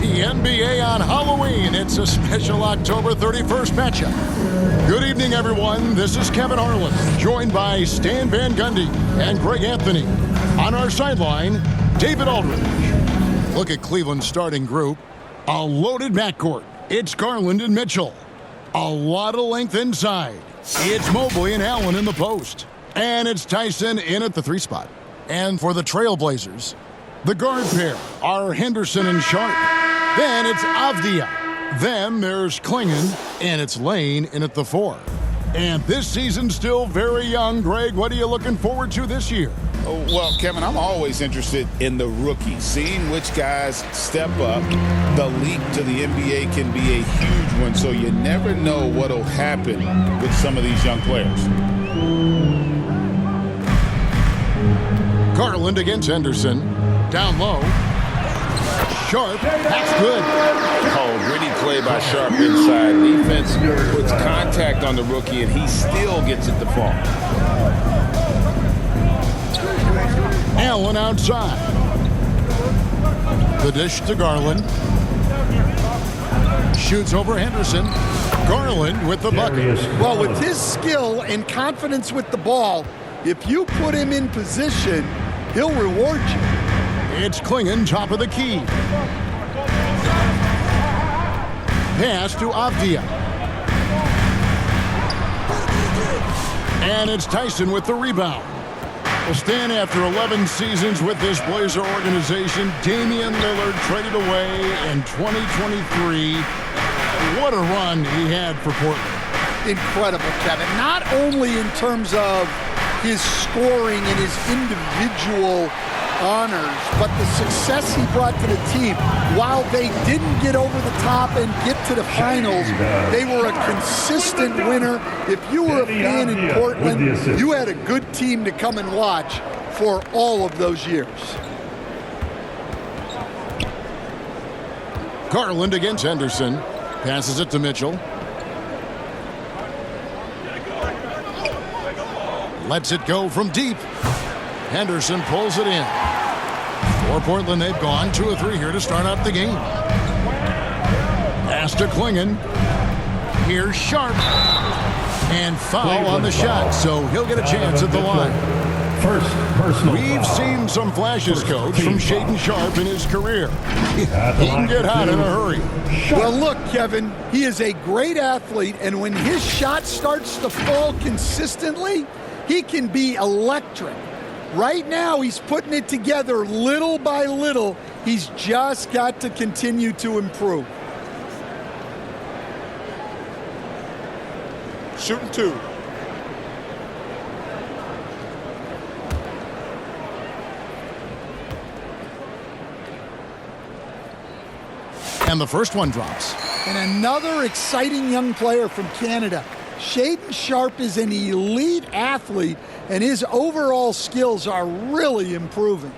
The NBA on Halloween. It's a special October 31st matchup. Good evening, everyone. This is Kevin Harlan, joined by Stan Van Gundy and Greg Anthony. On our sideline, David Aldridge. Look at Cleveland's starting group. A loaded backcourt. It's Garland and Mitchell. A lot of length inside. It's Mobley and Allen in the post. And it's Tyson in at the 3 spot. And for the Trailblazers, the guard pair are Henderson and Sharp. Then it's Avdia. Then there's Klingon, and it's Lane in at the 4. And this season's still very young. Greg, what are you looking forward to this year? Oh, well, Kevin, I'm always interested in the rookies, seeing which guys step up. The leap to the NBA can be a huge one, so you never know what'll happen with some of these young players. Garland against Henderson. Down low. Sharp. That's good. Oh, gritty play by Sharp inside. Defense puts contact on the rookie, and he still gets it to fall. Allen outside. The dish to Garland. Shoots over Henderson. Garland with the bucket. Well, with his skill and confidence with the ball, if you put him in position, he'll reward you. It's Klingon, top of the key. Pass to Avdia. And it's Tyson with the rebound. Well, Stan, after 11 seasons with this Blazer organization, Damian Lillard traded away in 2023. What a run he had for Portland. Incredible, Kevin. Not only in terms of his scoring and his individual honors, but the success he brought to the team. While they didn't get over the top and get to the finals, they were a consistent winner. If you were a fan in Portland, you had a good team to come and watch for all of those years. Garland against Henderson. Passes it to Mitchell. Lets it go from deep. Henderson pulls it in. For Portland, they've gone 2 of 3 here to start out the game. Pass to Klingon. Here's Sharp. And foul on the shot, so he'll get a chance at the line. We've seen some flashes, Coach, from Shaedon Sharp in his career. He can get hot in a hurry. Well, look, Kevin, he is a great athlete, and when his shot starts to fall consistently, he can be electric. Right now, he's putting it together little by little. He's just got to continue to improve. Shooting 2. And the first one drops. And another exciting young player from Canada. Shaedon Sharp is an elite athlete, and his overall skills are really improving.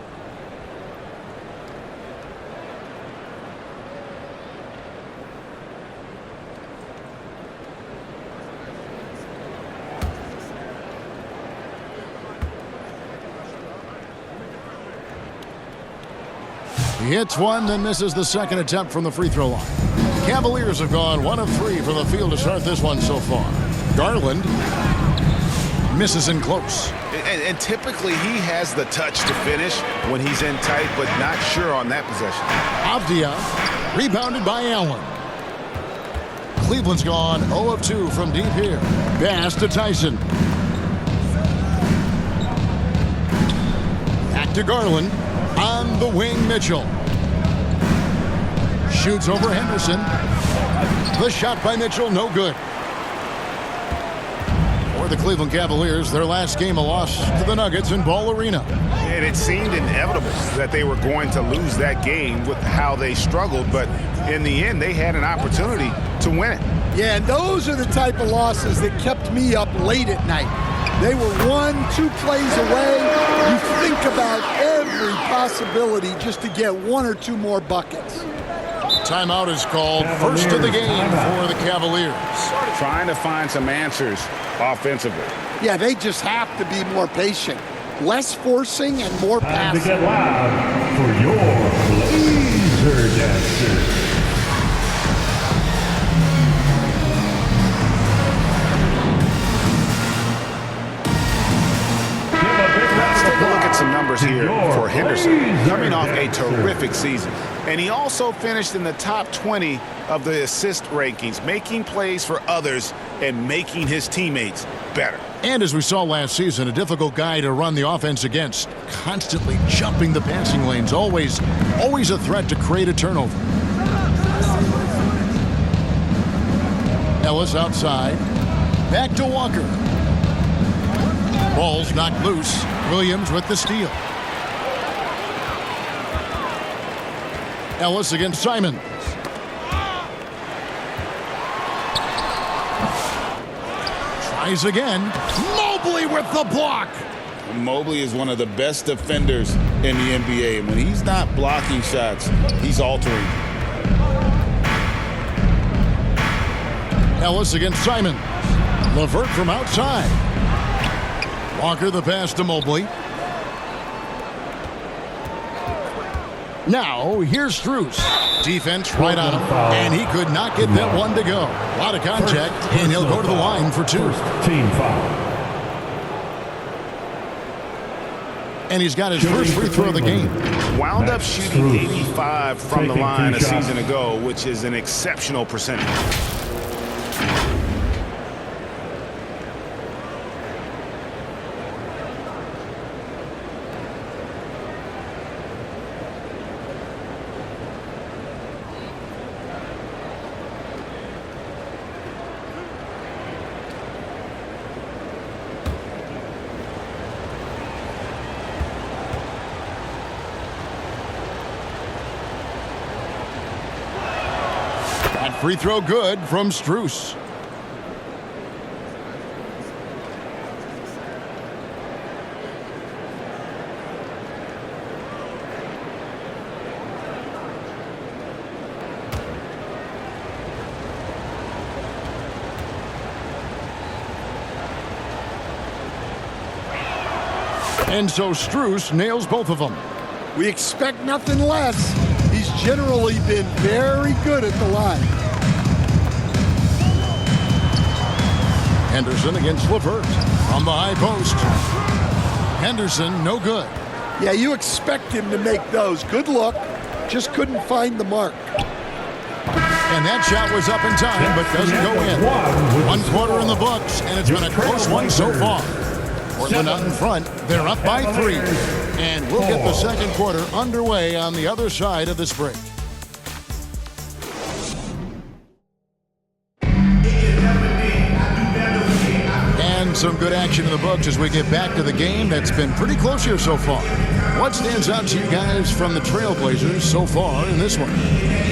He hits one, then misses the second attempt from the free throw line. Cavaliers have gone 1 of 3 from the field to start this one so far. Garland misses in close. And typically he has the touch to finish when he's in tight, but not sure on that possession. Avdia, rebounded by Allen. Cleveland's gone 0 of 2 from deep here. Pass to Tyson. Back to Garland. On the wing, Mitchell. Shoots over Henderson. The shot by Mitchell, no good. For the Cleveland Cavaliers, their last game a loss to the Nuggets in Ball Arena. And it seemed inevitable that they were going to lose that game with how they struggled, but in the end, they had an opportunity to win it. Yeah, and those are the type of losses that kept me up late at night. They were 1-2 plays away. You think about every possibility just to get 1 or 2 more buckets. Timeout is called. First of the game for the Cavaliers. Trying to find some answers offensively. Yeah, they just have to be more patient. Less forcing and more passing. Time to get loud for your Blazer Dancers. a terrific season. And he also finished in the top 20 of the assist rankings, making plays for others and making his teammates better. And as we saw last season, a difficult guy to run the offense against. Constantly jumping the passing lanes. Always a threat to create a turnover. Ellis outside. Back to Walker. Ball's knocked loose. Williams with the steal. Ellis against Simons. Tries again. Mobley with the block. Mobley is one of the best defenders in the NBA. When he's not blocking shots, he's altering. Ellis against Simons. LeVert from outside. Walker the pass to Mobley. Now, here's Strus. Defense right on him, and he could not get that one to go. A lot of contact, and he'll go to the line for two. Team foul. And he's got his first free throw of the game. Wound up shooting 85 from the line a season ago, which is an exceptional percentage. Free throw good from Strus. And so Strus nails both of them. We expect nothing less. He's generally been very good at the line. Henderson against LeVert on the high post. Henderson, no good. Yeah, you expect him to make those. Good look. Just couldn't find the mark. And that shot was up in time, but doesn't go in. 1 quarter in the books, and it's been a close one so far. Portland out in front. They're up by 3. And we'll get the second quarter underway on the other side of this break. Some good action in the books as we get back to the game that's been pretty close here so far. What stands out to you guys from the Trailblazers so far in this one?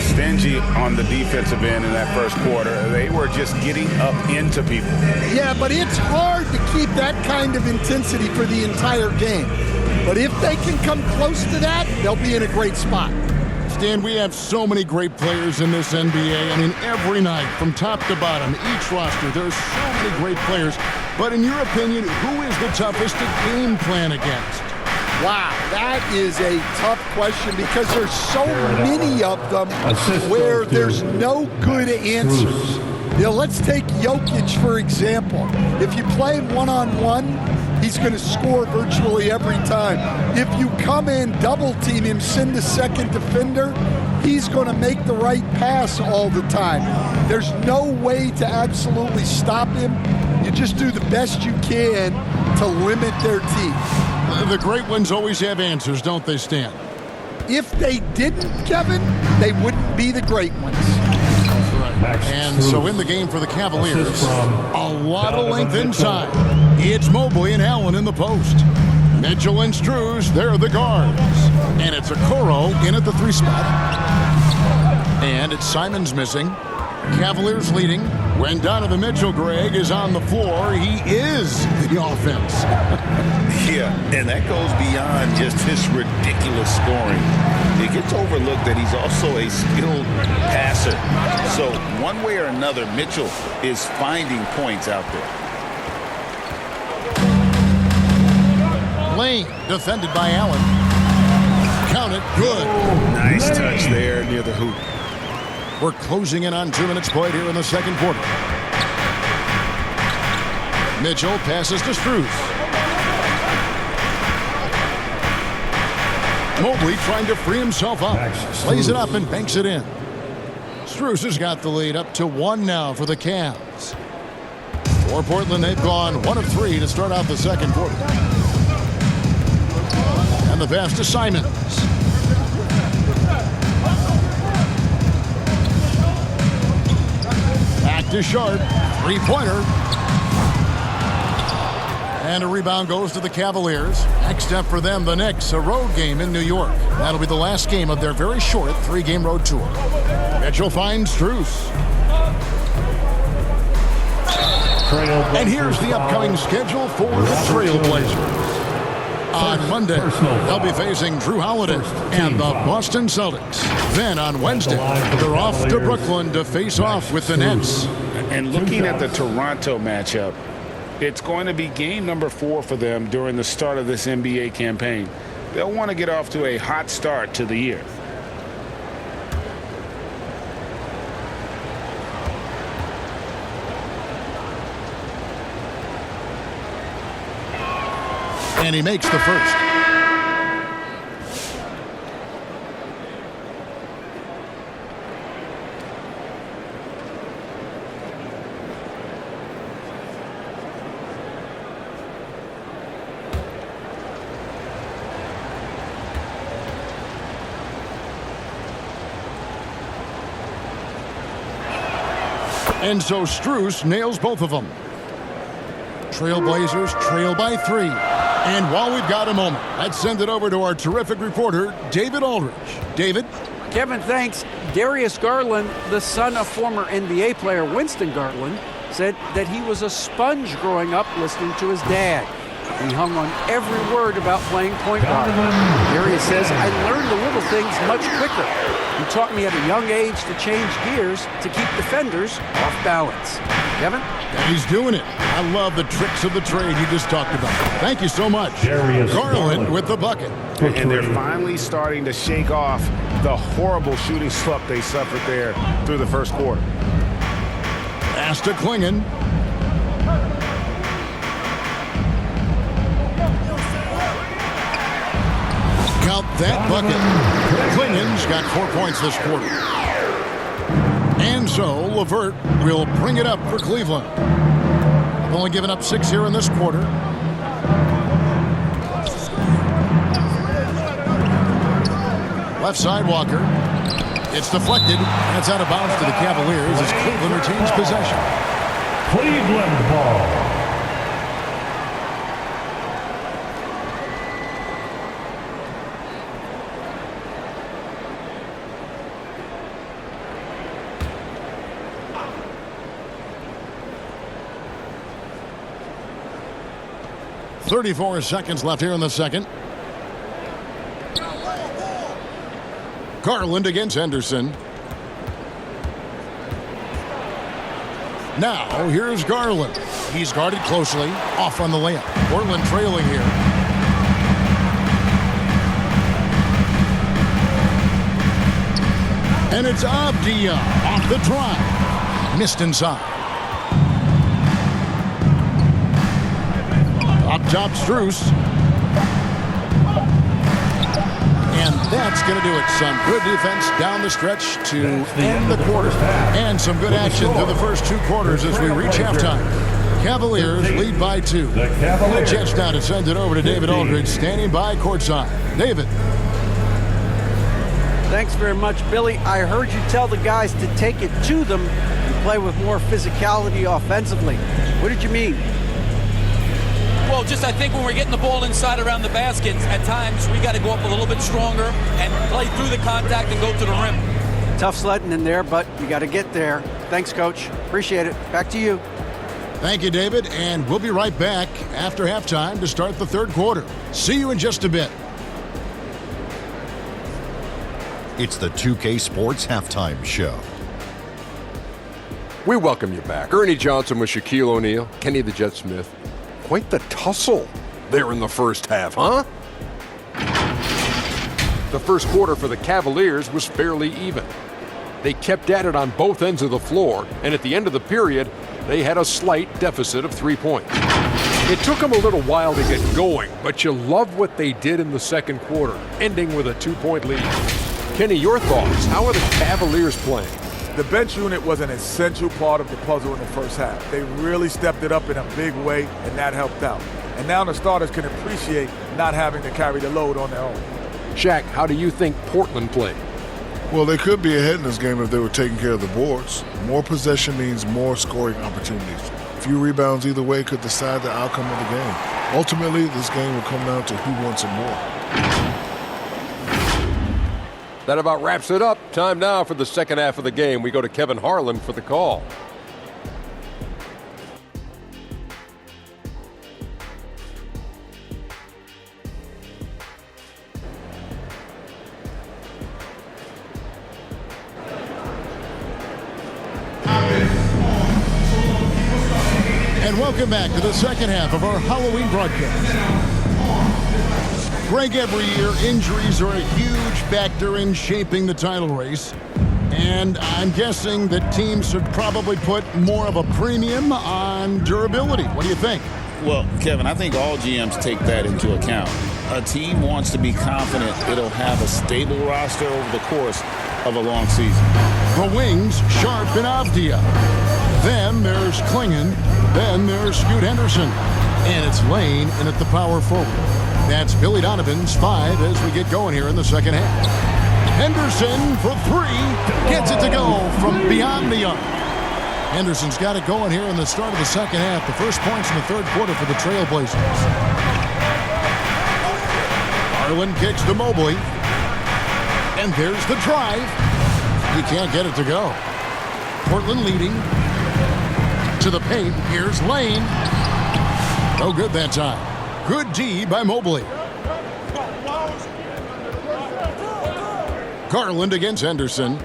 Stingy on the defensive end in that first quarter. They were just getting up into people. Yeah, but it's hard to keep that kind of intensity for the entire game. But if they can come close to that, they'll be in a great spot. Stan, we have so many great players in this NBA. I mean, every night, from top to bottom, each roster, there's so many great players. But in your opinion, who is the toughest to game plan against? Wow, that is a tough question because there's so many of them where there's no good answers. You know, let's take Jokic, for example. If you play him one-on-one, he's going to score virtually every time. If you come in, double-team him, send a second defender, he's going to make the right pass all the time. There's no way to absolutely stop him. You just do the best you can to limit their teeth. The great ones always have answers, don't they, Stan? If they didn't, Kevin, they wouldn't be the great ones. And so in the game for the Cavaliers, a lot of length inside. It's Mobley and Allen in the post. Mitchell and Strus, they're the guards. And it's Okoro in at the 3 spot. And it's Simons missing. Cavaliers leading. When Donovan Mitchell, Greg, is on the floor, he is the offense. Yeah, and that goes beyond just his ridiculous scoring. It gets overlooked that he's also a skilled passer. So one way or another, Mitchell is finding points out there. Lane defended by Allen. Count it, good. Nice touch there near the hoop. We're closing in on 2 minutes played here in the second quarter. Mitchell passes to Strus. Mobley trying to free himself up. Lays it up and banks it in. Strus has got the lead up to 1 now for the Cavs. For Portland, they've gone 1 of 3 to start out the second quarter. And the pass to Simons. Back to Sharp. Three-pointer. And a rebound goes to the Cavaliers. Next up for them, the Knicks, a road game in New York. That'll be the last game of their very short 3-game road tour. Mitchell finds Strus. And here's the upcoming schedule for the Trailblazers. On Monday, they'll be facing Drew Holiday and the Boston Celtics. Then on Wednesday, they're off to Brooklyn to face off with the Nets. And looking at the Toronto matchup, it's going to be game number 4 for them during the start of this NBA campaign. They'll want to get off to a hot start to the year. And he makes the first. And so Strus nails both of them. Trailblazers trail by 3. And while we've got a moment, let's send it over to our terrific reporter, David Aldridge. David? Kevin, thanks. Darius Garland, the son of former NBA player Winston Garland, said that he was a sponge growing up listening to his dad. He hung on every word about playing point guard. Darius says, I learned the little things much quicker. He taught me at a young age to change gears to keep defenders off balance. Kevin? And he's doing it. I love the tricks of the trade you just talked about. Thank you so much. Garland with the bucket. And they're finally starting to shake off the horrible shooting slump they suffered there through the first quarter. Pass to Klingon. Count that bucket. Klingon's got 4 points this quarter. And so LeVert will bring it up for Cleveland. They've only given up 6 here in this quarter. Left side Walker. It's deflected. And it's out of bounds to the Cavaliers as Cleveland retains possession. Cleveland ball. .34 seconds left here in the second. Garland against Henderson. Now, here's Garland. He's guarded closely. Off on the layup. Portland trailing here. And it's Abdia off the drive. Missed inside. Up top, Strus. And that's going to do it. Some good defense down the stretch to end the quarter. And some good action through the first 2 quarters as we reach halftime. Cavaliers lead by 2. A chance now to send it over to David Aldridge, standing by courtside. David. Thanks very much, Billy. I heard you tell the guys to take it to them and play with more physicality offensively. What did you mean? Well, just I think when we're getting the ball inside around the basket, at times we got to go up a little bit stronger and play through the contact and go to the rim. Tough sledding in there, but you got to get there. Thanks, Coach. Appreciate it. Back to you. Thank you, David, and we'll be right back after halftime to start the third quarter. See you in just a bit. It's the 2K Sports Halftime Show. We welcome you back. Ernie Johnson with Shaquille O'Neal, Kenny the Jet Smith. Quite the tussle there in the first half, huh? The first quarter for the Cavaliers was fairly even. They kept at it on both ends of the floor, and at the end of the period, they had a slight deficit of 3 points. It took them a little while to get going, but you love what they did in the second quarter, ending with a 2-point lead. Kenny, your thoughts? How are the Cavaliers playing? The bench unit was an essential part of the puzzle in the first half. They really stepped it up in a big way, and that helped out. And now the starters can appreciate not having to carry the load on their own. Shaq, how do you think Portland played? Well, they could be ahead in this game if they were taking care of the boards. More possession means more scoring opportunities. Few rebounds either way could decide the outcome of the game. Ultimately, this game will come down to who wants it more. That about wraps it up. Time now for the second half of the game. We go to Kevin Harlan for the call. And welcome back to the second half of our Halloween broadcast. Greg, every year injuries are a huge factor in shaping the title race. And I'm guessing that teams should probably put more of a premium on durability. What do you think? Well, Kevin, I think all GMs take that into account. A team wants to be confident it'll have a stable roster over the course of a long season. The wings, Sharp and Avdia. Then there's Klingon. Then there's Scoot Henderson. And it's Lane in at the power forward. That's Billy Donovan's 5 as we get going here in the second half. Henderson for 3. Gets it to go from beyond the arc. Henderson's got it going here in the start of the second half. The first points in the third quarter for the Trailblazers. Garland kicks to Mobley. And there's the drive. He can't get it to go. Portland leading. To the paint. Here's Lane. No good that time. Good D by Mobley. Garland against Henderson.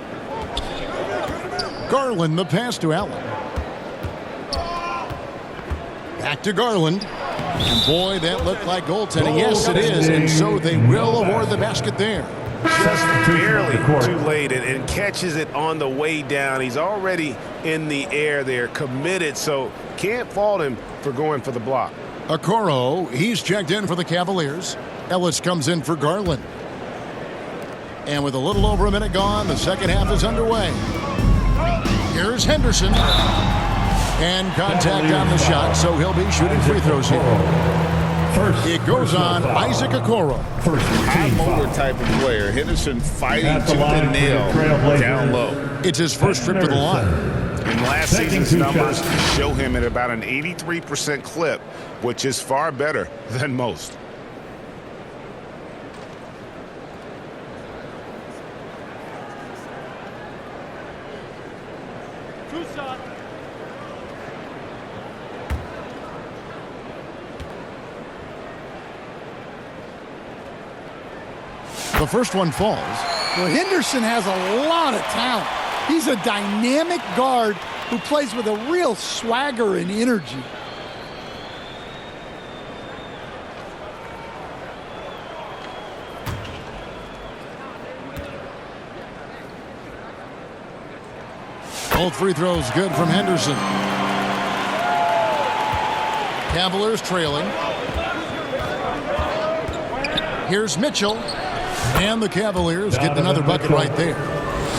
Garland the pass to Allen. Back to Garland. And boy, that looked like goaltending. Yes, it is. And so they will award the basket there. Just barely too late and catches it on the way down. He's already in the air there, committed, so can't fault him for going for the block. Okoro, he's checked in for the Cavaliers. Ellis comes in for Garland. And with a little over a minute gone, the second half is underway. Here's Henderson. And contact on the shot, so he'll be shooting free throws here. It goes on Isaac Okoro. High motor type of player. Henderson fighting tooth and nail down low. It's his first trip to the line. And last season's numbers show him at about an 83% clip, which is far better than most. The first one falls. Well, Henderson has a lot of talent. He's a dynamic guard who plays with a real swagger and energy. Both free throws good from Henderson. Cavaliers trailing. Here's Mitchell. And the Cavaliers get another bucket right there.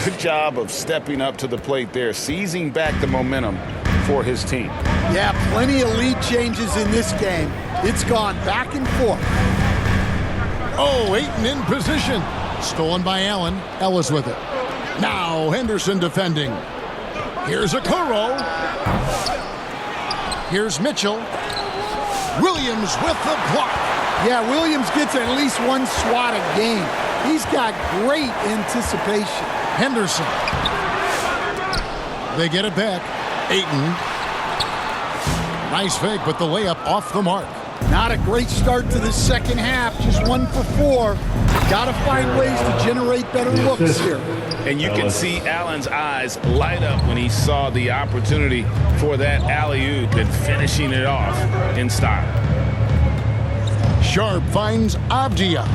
Good job of stepping up to the plate there, seizing back the momentum for his team. Yeah, plenty of lead changes in this game. It's gone back and forth. Oh, Ayton in position. Stolen by Allen. Ellis with it. Now Henderson defending. Here's Okoro. Here's Mitchell. Williams with the block. Yeah, Williams gets at least one swat a game. He's got great anticipation. Henderson. They get it back. Ayton. Nice fake, but the layup off the mark. Not a great start to the second half. Just 1 for 4. Got to find ways to generate better looks here. And you can see Allen's eyes light up when he saw the opportunity for that alley-oop and finishing it off in style. Sharp finds Avdia.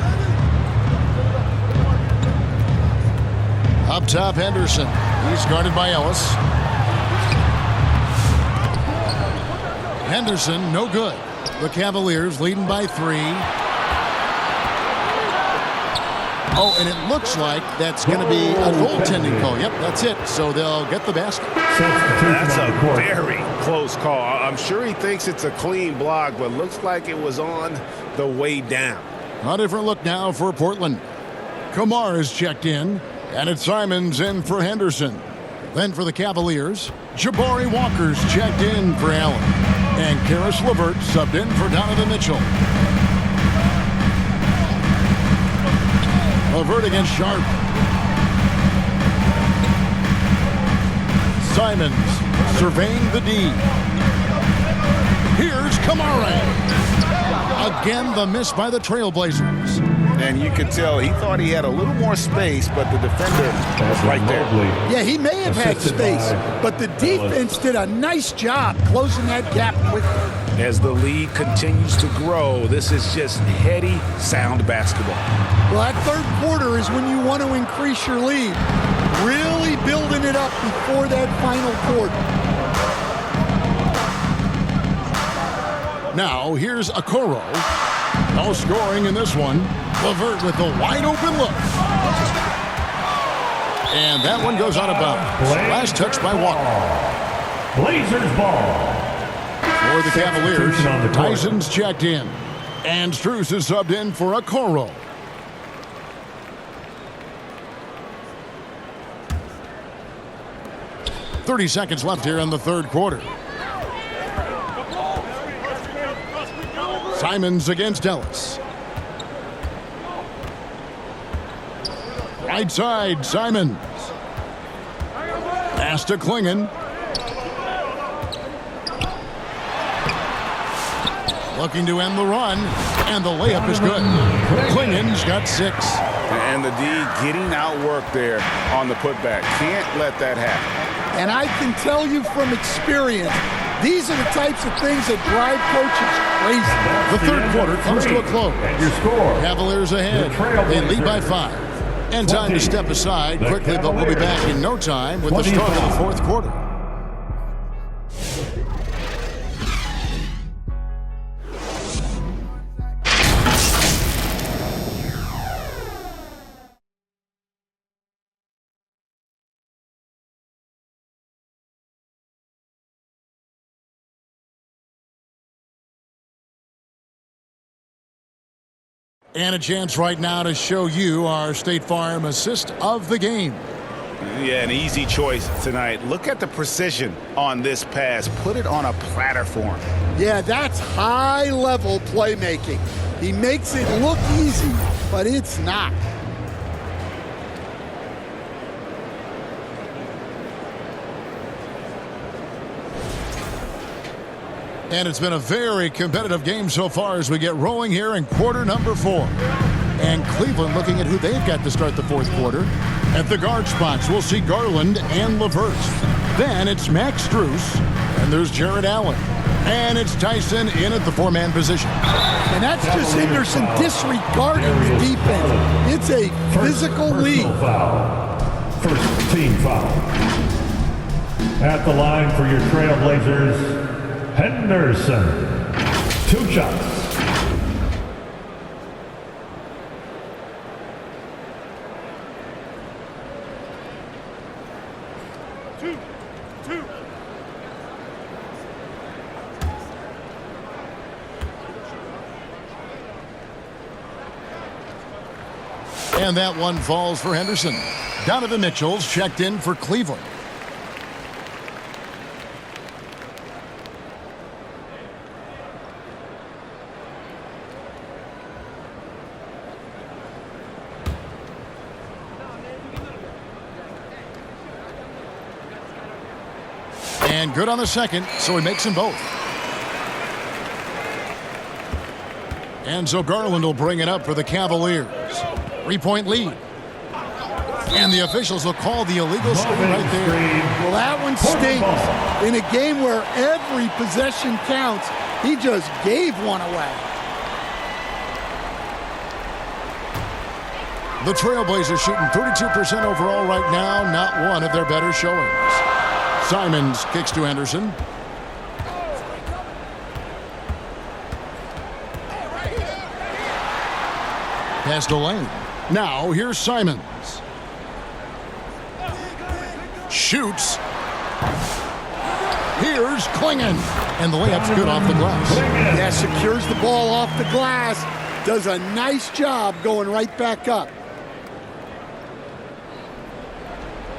Up top, Henderson. He's guarded by Ellis. Henderson, no good. The Cavaliers leading by 3. Oh, and it looks like that's going to be a goaltending call. Yep, that's it. So they'll get the basket. That's a very close call. I'm sure he thinks it's a clean block, but looks like it was on the way down. A different look now for Portland. Kamar is checked in, and it's Simons in for Henderson. Then for the Cavaliers, Jabari Walker's checked in for Allen. And Karis LeVert subbed in for Donovan Mitchell. LeVert against Sharp. Simons surveying the D. Here's Kamara. Again, the miss by the Trailblazers. And you could tell he thought he had a little more space, but the defender was right there. Yeah, he may have had space, but the defense did a nice job closing that gap quickly. As the lead continues to grow, this is just heady, sound basketball. Well, that third quarter is when you want to increase your lead. Really building it up before that final quarter. Now, here's Okoro. No scoring in this one. LeVert with a wide open look. And that one goes out of bounds. Last touch by Walker. Blazers ball. For the Cavaliers, Tyson's checked in. And Strus is subbed in for Okoro. .30 seconds left here in the third quarter. Simons against Ellis. Right side, Simons. Pass to Klingon. Looking to end the run, and the layup is good. Klingon's got 6. And the D getting outworked there on the putback. Can't let that happen. And I can tell you from experience, these are the types of things that drive coaches crazy. The third quarter comes to a close. And your score. Cavaliers ahead. They lead by 5. And time to step aside quickly, but we'll be back in no time with the start of the fourth quarter. And a chance right now to show you our State Farm assist of the game. Yeah, an easy choice tonight. Look at the precision on this pass. Put it on a platter for him. Yeah, that's high-level playmaking. He makes it look easy, but it's not. And it's been a very competitive game so far as we get rolling here in quarter number 4. And Cleveland looking at who they've got to start the fourth quarter. At the guard spots, we'll see Garland and LeVert. Then it's Max Strus, and there's Jared Allen. And it's Tyson in at the 4-man position. And that's just Henderson disregarding the defense. It's a physical lead. First team foul. At the line for your Trailblazers, Henderson. 2 shots. And that one falls for Henderson. Donovan Mitchell's checked in for Cleveland. And good on the second, so he makes them both. And so Garland will bring it up for the Cavaliers. 3-point lead. And the officials will call the illegal screen right there. Well, that one stings. In a game where every possession counts, he just gave one away. The Trailblazers shooting 32% overall right now, not one of their better showings. Simons kicks to Henderson. Pass to Lane. Now here's Simons. Shoots. Here's Klingon. And the layup's good off the glass. Yeah, secures the ball off the glass. Does a nice job going right back up.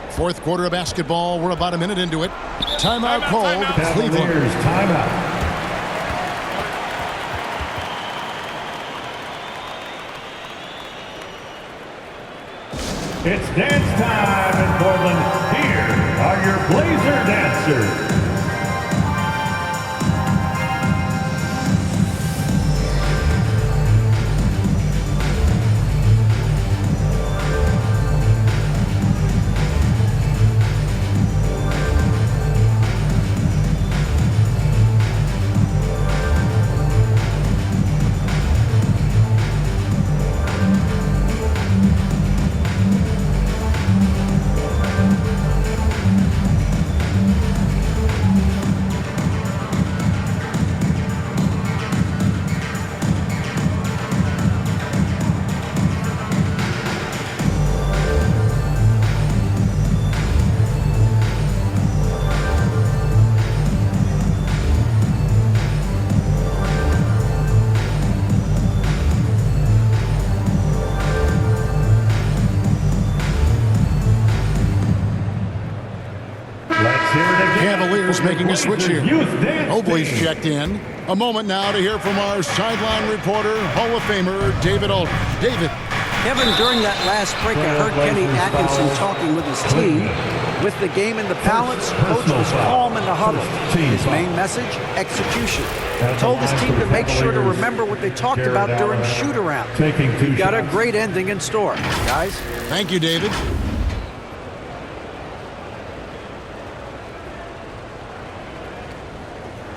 Fourth quarter of basketball. We're about a minute into it. Timeout called. Cleveland. Cavaliers timeout. It's dance time in Portland. Here are your Blazer dancers. Cavaliers making a switch here. Mobley's checked in. A moment now to hear from our sideline reporter, Hall of Famer David Aldridge. David. Kevin, during that last break, I heard Kenny Atkinson talking with his team. With the game in the balance, coach was calm in the huddle. His main message, execution. He told his team to make sure to remember what they talked about during shoot-around. We've got a great ending in store, guys. Thank you, David.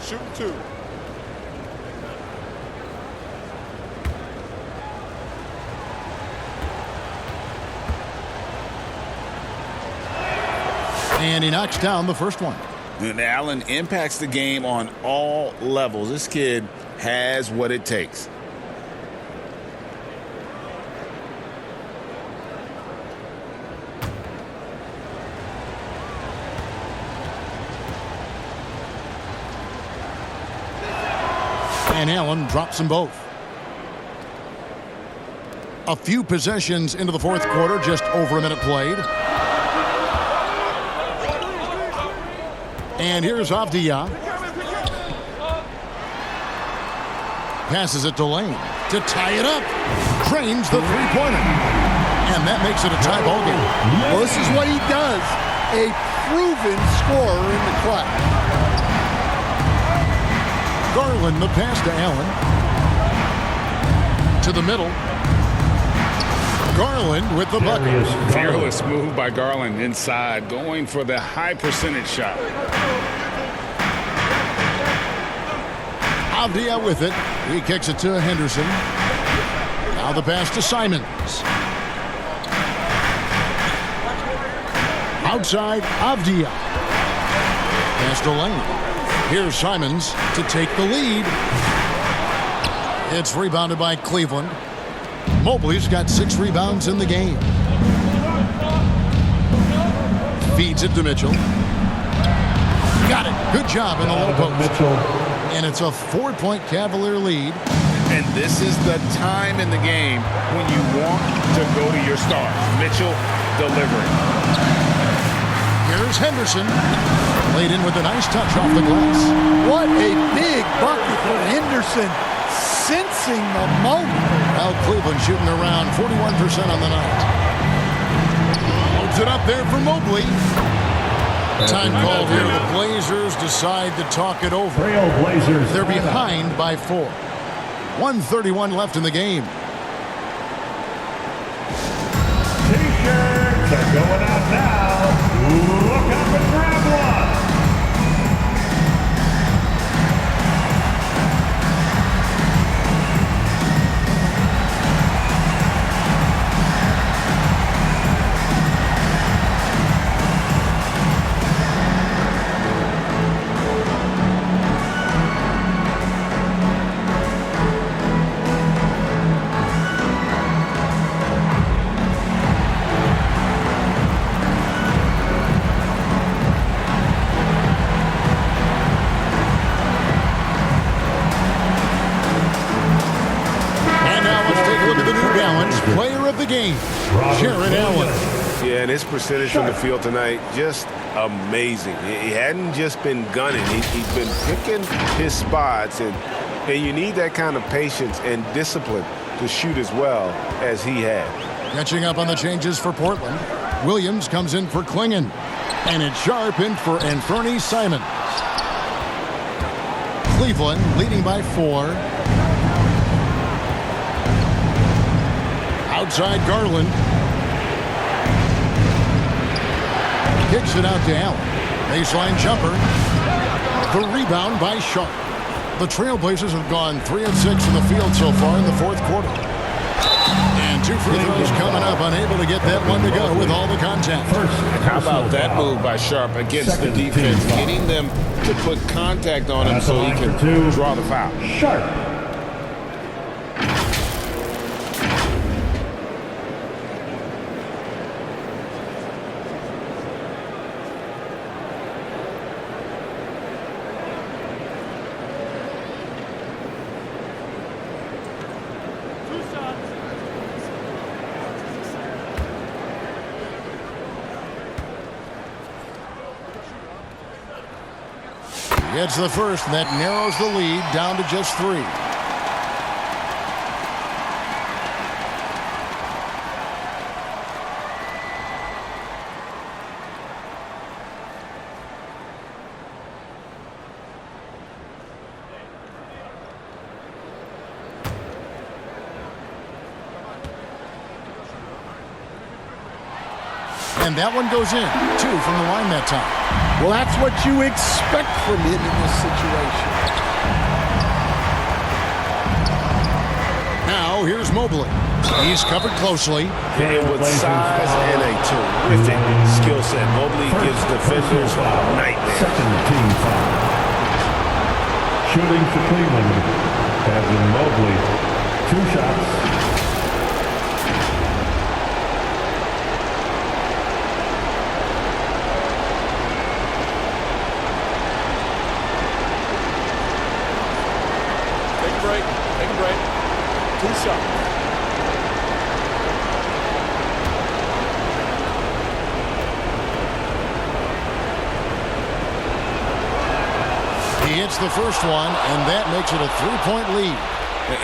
Shooting two. And he knocks down the first one. And Allen impacts the game on all levels. This kid has what it takes. And Allen drops them both. A few possessions into the fourth quarter, just over a minute played. And here's Avdia. Passes it to Lane to tie it up. Drains the three-pointer. And that makes it a tie ball game. Well, this is what he does. A proven scorer in the clutch. Garland, the pass to Allen. To the middle. Garland with the bucket. Fearless move by Garland inside, going for the high percentage shot. Avdia with it. He kicks it to Henderson. Now the pass to Simons. Outside, Avdia. Pass to Lane. Here's Simons to take the lead. It's rebounded by Cleveland. Mobley's got 6 rebounds in the game. Feeds it to Mitchell. Got it. Good job in the low post. And it's a 4-point Cavalier lead. And this is the time in the game when you want to go to your stars. Mitchell delivering. Here's Henderson. Laid in with a nice touch off the glass. What a big bucket for Henderson. Sensing the moment. Well, Cleveland shooting around 41% on the night. Loads it up there for Mobley. Time called here. The Blazers decide to talk it over. Trailblazers. They're behind by 4. 1:31 left in the game. T-shirts are going out now. Look up and grab one. Jared Allen. Yeah, and his percentage from the field tonight, just amazing. He hadn't just been gunning. He's been picking his spots, and you need that kind of patience and discipline to shoot as well as he had. Catching up on the changes for Portland. Williams comes in for Klingon. And it's Sharp in for Anthony Simons. Cleveland leading by 4. Outside Garland. Kicks it out to Allen. Baseline jumper. The rebound by Sharp. The Trailblazers have gone 3 of 6 in the field so far in the fourth quarter. And 2 free throws coming up, unable to get that one to go with all the contact. How about that move by Sharp against the defense, getting them to put contact on him so he can draw the foul. Sharp. Gets the first, and that narrows the lead down to just 3. And that one goes in. 2 from the line that time. Well, that's what you expect from him in this situation. Now, here's Mobley. He's covered closely. And with size and a terrific skill set, Mobley gives defenders nightmares. Second team foul. Shooting for Cleveland has been Mobley. 2 shots. Take a break. 2 shots. He hits the first one, and that makes it a 3-point lead.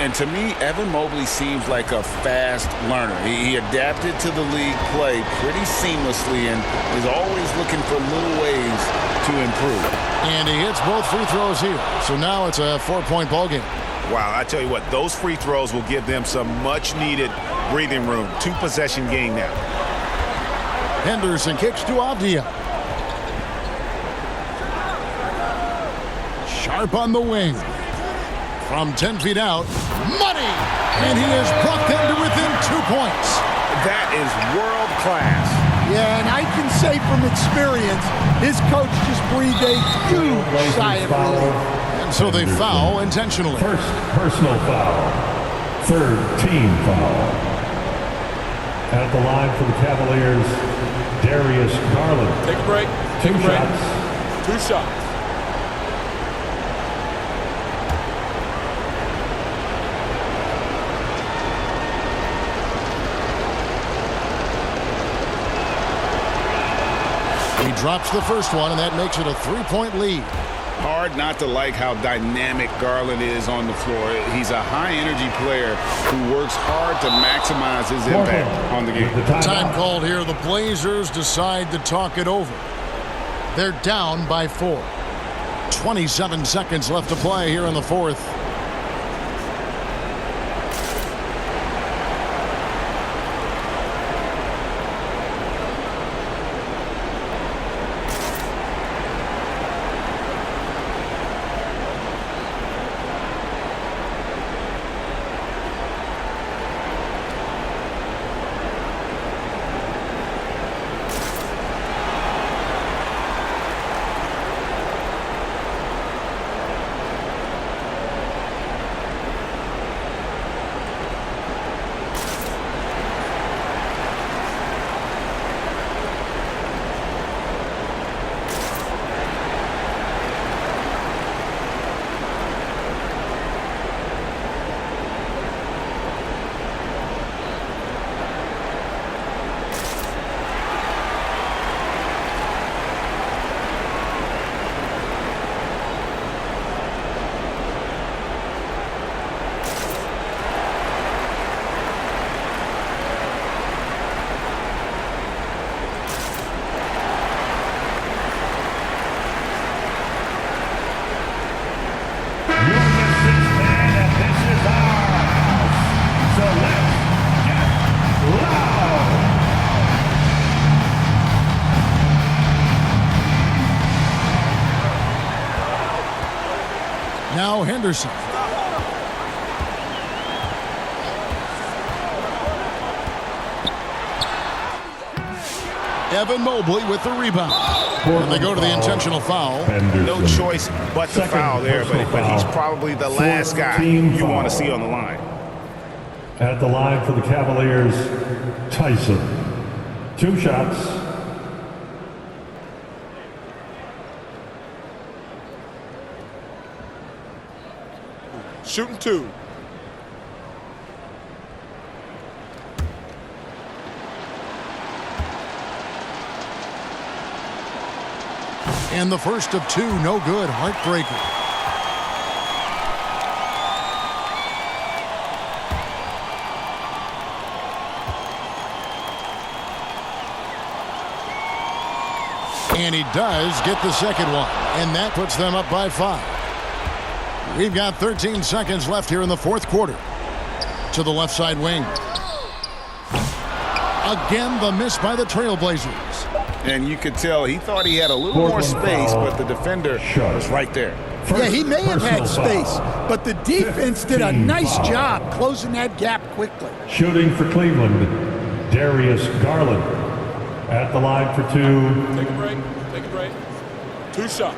And to me, Evan Mobley seems like a fast learner. He adapted to the league play pretty seamlessly and is always looking for little ways to improve. And he hits both free throws here. So now it's a 4-point ball game. Wow, I tell you what, those free throws will give them some much-needed breathing room. 2-possession game now. Henderson kicks to Avdia. Sharp on the wing. From 10 feet out, money! And he has brought them to within 2 points. That is world class. Yeah, and I can say from experience, his coach just breathed a huge sigh of relief. And so they foul intentionally. First personal foul. Third team foul. At the line for the Cavaliers, Darius Garland. Take a break. 2 shots. 2 shots. He drops the first one, and that makes it a 3-point lead. Hard not to like how dynamic Garland is on the floor. He's a high-energy player who works hard to maximize his impact on the game. Time called here. The Blazers decide to talk it over. They're down by 4. 27 seconds left to play here in the fourth. Now Henderson. Evan Mobley with the rebound. And they go to the intentional foul. No choice but the foul there, but he's probably the last guy you want to see on the line. At the line for the Cavaliers, Tyson. 2 shots. Shooting 2. And the first of 2, no good. Heartbreaker. And he does get the second one. And that puts them up by 5. We've got 13 seconds left here in the fourth quarter. To the left side wing. Again, the miss by the Trailblazers. And you could tell he thought he had a little more space, but the defender was right there. Yeah, he may have had space, but the defense did a nice job closing that gap quickly. Shooting for Cleveland, Darius Garland. At the line for 2. Take a break. Take a break. 2 shots.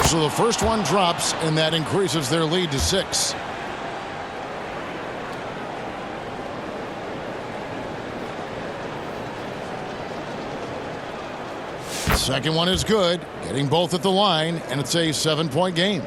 So the first one drops, and that increases their lead to 6. Second one is good, getting both at the line, and it's a 7-point game.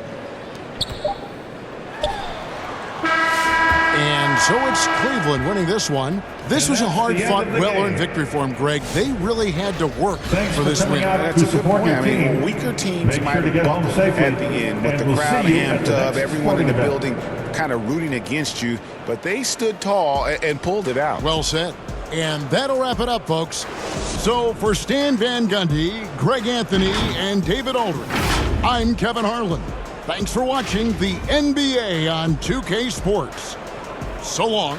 And so it's Cleveland winning this one. This was a hard-fought, well-earned victory for them, Greg. They really had to work for this win. That's a good point. I mean, weaker teams might have buckled at the end with the crowd amped up, everyone in the building kind of rooting against you, but they stood tall and pulled it out. Well said. And that'll wrap it up, folks. So for Stan Van Gundy, Greg Anthony, and David Aldridge, I'm Kevin Harlan. Thanks for watching the NBA on 2K Sports. So long.